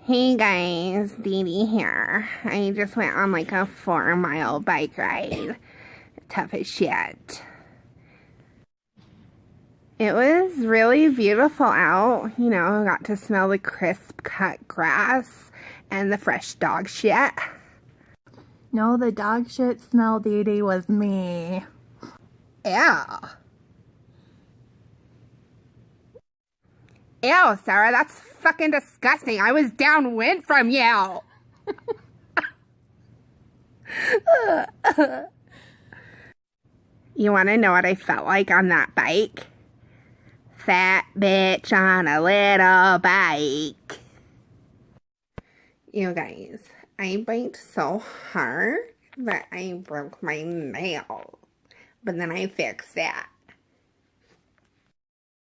Hey guys, DeeDee here. I just went on like a 4-mile bike ride. Tough as shit. It was really beautiful out. You know, I got to smell the crisp cut grass and the fresh dog shit. No, the dog shit smell, DeeDee, was me. Ew. Ew, Sarah, that's fucking disgusting. I was downwind from you. You want to know what I felt like on that bike? Fat bitch on a little bike. You guys, I biked so hard that I broke my nail. But then I fixed that.